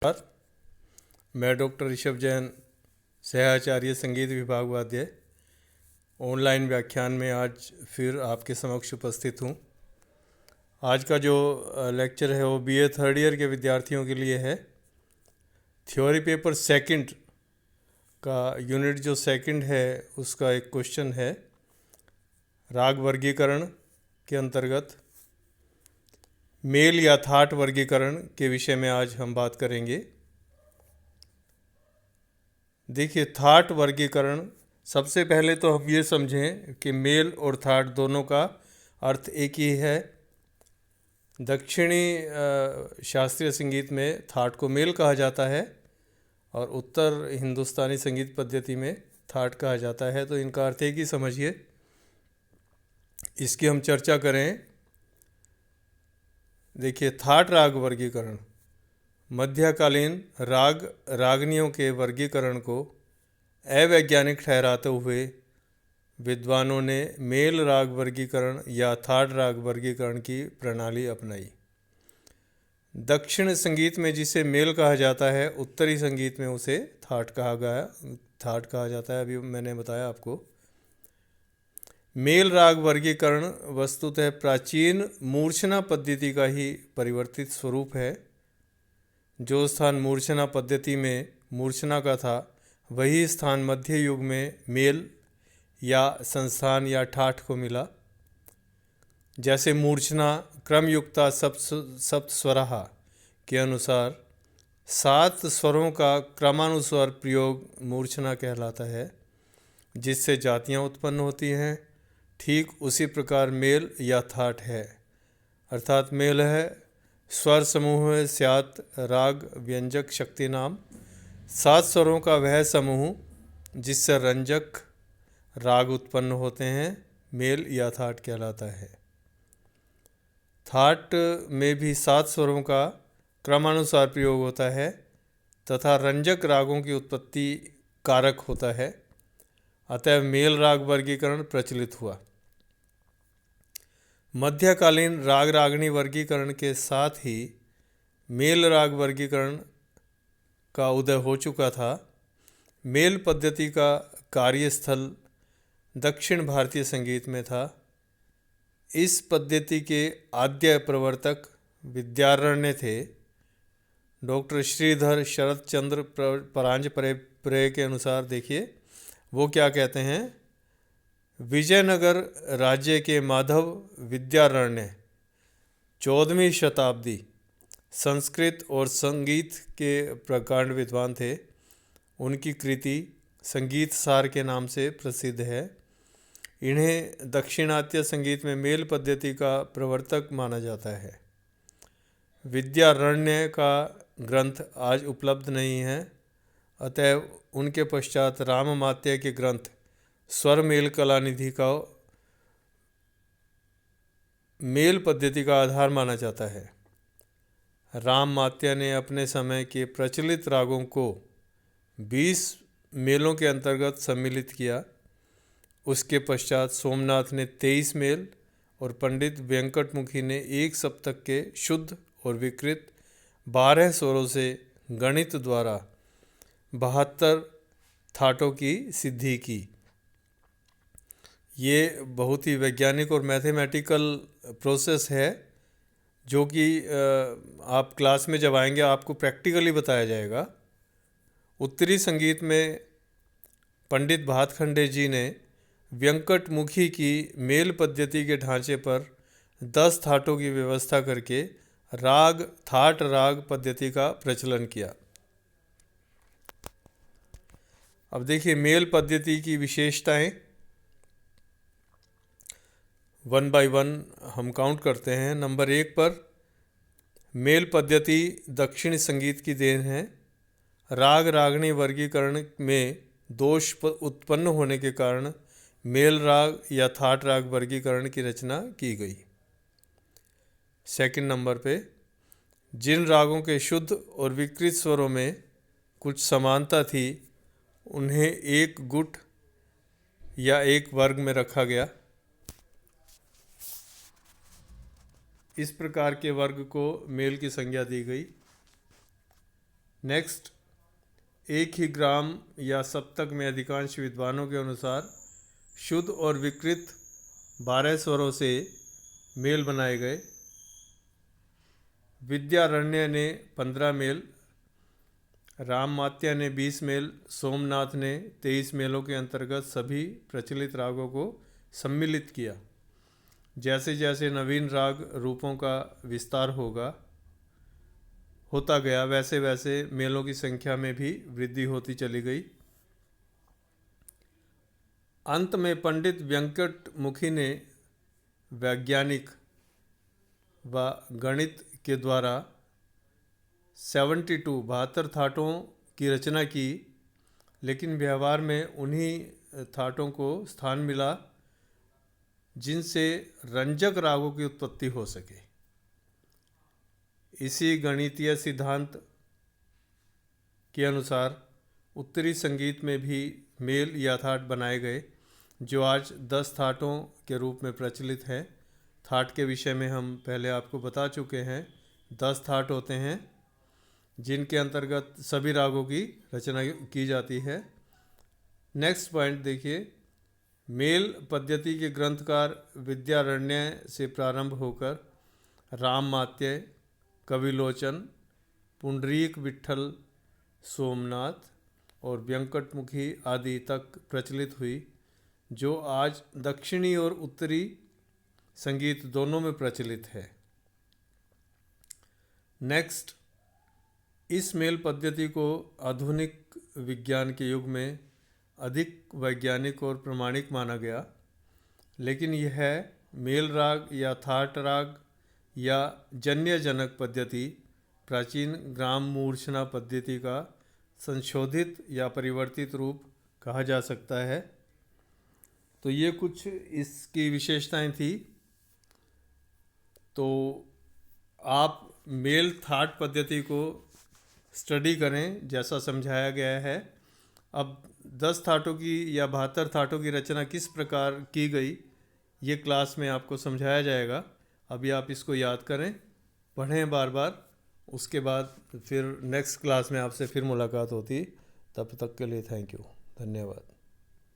मैं डॉक्टर ऋषभ जैन, सहआचार्य संगीत विभाग वाद्य, ऑनलाइन व्याख्यान में आज फिर आपके समक्ष उपस्थित हूँ। आज का जो लेक्चर है वो बीए थर्ड ईयर के विद्यार्थियों के लिए है। थ्योरी पेपर सेकंड का यूनिट जो सेकंड है उसका एक क्वेश्चन है। राग वर्गीकरण के अंतर्गत मेल या थाट वर्गीकरण के विषय में आज हम बात करेंगे। देखिए, थाट वर्गीकरण, सबसे पहले तो हम ये समझें कि मेल और थाट दोनों का अर्थ एक ही है। दक्षिणी शास्त्रीय संगीत में थाट को मेल कहा जाता है और उत्तर हिंदुस्तानी संगीत पद्धति में थाट कहा जाता है, तो इनका अर्थ एक ही समझिए। इसकी हम चर्चा करें। देखिए, थाट राग वर्गीकरण मध्यकालीन राग रागनियों के वर्गीकरण को अवैज्ञानिक ठहराते हुए विद्वानों ने मेल राग वर्गीकरण या थाट राग वर्गीकरण की प्रणाली अपनाई। दक्षिण संगीत में जिसे मेल कहा जाता है, उत्तरी संगीत में उसे थाट कहा जाता है। अभी मैंने बताया आपको। मेल राग वर्गीकरण वस्तुतः प्राचीन मूर्छना पद्धति का ही परिवर्तित स्वरूप है। जो स्थान मूर्छना पद्धति में मूर्छना का था, वही स्थान मध्य युग में मेल या संस्थान या ठाठ को मिला। जैसे मूर्छना क्रमयुक्ता सप्त स्वराः के अनुसार 7 स्वरों का क्रमानुसार प्रयोग मूर्छना कहलाता है, जिससे जातियाँ उत्पन्न होती हैं। ठीक उसी प्रकार मेल या थाट है, अर्थात मेल है स्वर समूह स्यात् राग व्यंजक शक्ति नाम। 7 स्वरों का वह समूह जिससे रंजक राग उत्पन्न होते हैं, मेल या थाट कहलाता है। थाट में भी 7 स्वरों का क्रमानुसार प्रयोग होता है तथा रंजक रागों की उत्पत्ति कारक होता है। अतः मेल राग वर्गीकरण प्रचलित हुआ। मध्यकालीन राग रागनी वर्गीकरण के साथ ही मेल राग वर्गीकरण का उदय हो चुका था। मेल पद्धति का कार्यस्थल दक्षिण भारतीय संगीत में था। इस पद्धति के आद्य प्रवर्तक विद्यारण्य थे। डॉक्टर श्रीधर शरद चंद्र परांजपरे के अनुसार देखिए वो क्या कहते हैं। विजयनगर राज्य के माधव विद्यारण्य 14वीं शताब्दी संस्कृत और संगीत के प्रकांड विद्वान थे। उनकी कृति संगीत सार के नाम से प्रसिद्ध है। इन्हें दक्षिणात्य संगीत में मेल पद्धति का प्रवर्तक माना जाता है। विद्यारण्य का ग्रंथ आज उपलब्ध नहीं है, अतः उनके पश्चात राममात्य के ग्रंथ स्वर मेल कलानिधि का मेल पद्धति का आधार माना जाता है। राममात्य ने अपने समय के प्रचलित रागों को 20 मेलों के अंतर्गत सम्मिलित किया। उसके पश्चात सोमनाथ ने 23 मेल और पंडित वेंकटमुखी ने 1 सप्तक के शुद्ध और विकृत 12 स्वरों से गणित द्वारा 72 थाटों की सिद्धि की। ये बहुत ही वैज्ञानिक और मैथमेटिकल प्रोसेस है, जो कि आप क्लास में जब आएंगे आपको प्रैक्टिकली बताया जाएगा। उत्तरी संगीत में पंडित भातखंडे जी ने वेंकटमुखी की मेल पद्धति के ढांचे पर 10 थाटों की व्यवस्था करके राग थाट राग पद्धति का प्रचलन किया। अब देखिए मेल पद्धति की विशेषताएं 1 बाय 1 हम काउंट करते हैं। नंबर 1 पर मेल पद्धति दक्षिणी संगीत की देन है। राग रागनी वर्गीकरण में दोष उत्पन्न होने के कारण मेल राग या थाट राग वर्गीकरण की रचना की गई। सेकंड नंबर पे जिन रागों के शुद्ध और विकृत स्वरों में कुछ समानता थी, उन्हें एक गुट या एक वर्ग में रखा गया। इस प्रकार के वर्ग को मेल की संज्ञा दी गई। नेक्स्ट, एक ही ग्राम या सप्तक में अधिकांश विद्वानों के अनुसार शुद्ध और विकृत 12 स्वरों से मेल बनाए गए। विद्यारण्य ने 15 मेल, राममात्या ने 20 मेल, सोमनाथ ने 23 मेलों के अंतर्गत सभी प्रचलित रागों को सम्मिलित किया। जैसे जैसे नवीन राग रूपों का विस्तार होता गया, वैसे वैसे मेलों की संख्या में भी वृद्धि होती चली गई। अंत में पंडित व्यंकटमुखी ने वैज्ञानिक व गणित के द्वारा 72 थाटों की रचना की, लेकिन व्यवहार में उन्हीं थाटों को स्थान मिला जिनसे रंजक रागों की उत्पत्ति हो सके। इसी गणितीय सिद्धांत के अनुसार उत्तरी संगीत में भी मेल या थाट बनाए गए, जो आज 10 थाटों के रूप में प्रचलित हैं। थाट के विषय में हम पहले आपको बता चुके हैं। 10 थाट होते हैं जिनके अंतर्गत सभी रागों की रचना की जाती है। नेक्स्ट पॉइंट देखिए, मेल पद्धति के ग्रंथकार विद्यारण्य से प्रारंभ होकर राममात्य, कविलोचन, पुंडरीक विट्ठल, सोमनाथ और व्यंकटमुखी आदि तक प्रचलित हुई, जो आज दक्षिणी और उत्तरी संगीत दोनों में प्रचलित है। नेक्स्ट, इस मेल पद्धति को आधुनिक विज्ञान के युग में अधिक वैज्ञानिक और प्रमाणिक माना गया, लेकिन यह मेल राग या थाट राग या जन्य जनक पद्धति प्राचीन ग्राम मूर्छना पद्धति का संशोधित या परिवर्तित रूप कहा जा सकता है। तो ये कुछ इसकी विशेषताएं थी। तो आप मेल थाट पद्धति को स्टडी करें जैसा समझाया गया है। अब 10 थाटों की या 72 थाटों की रचना किस प्रकार की गई, ये क्लास में आपको समझाया जाएगा। अभी आप इसको याद करें, पढ़ें बार बार, उसके बाद फिर नेक्स्ट क्लास में आपसे फिर मुलाकात होती। तब तक के लिए थैंक यू, धन्यवाद।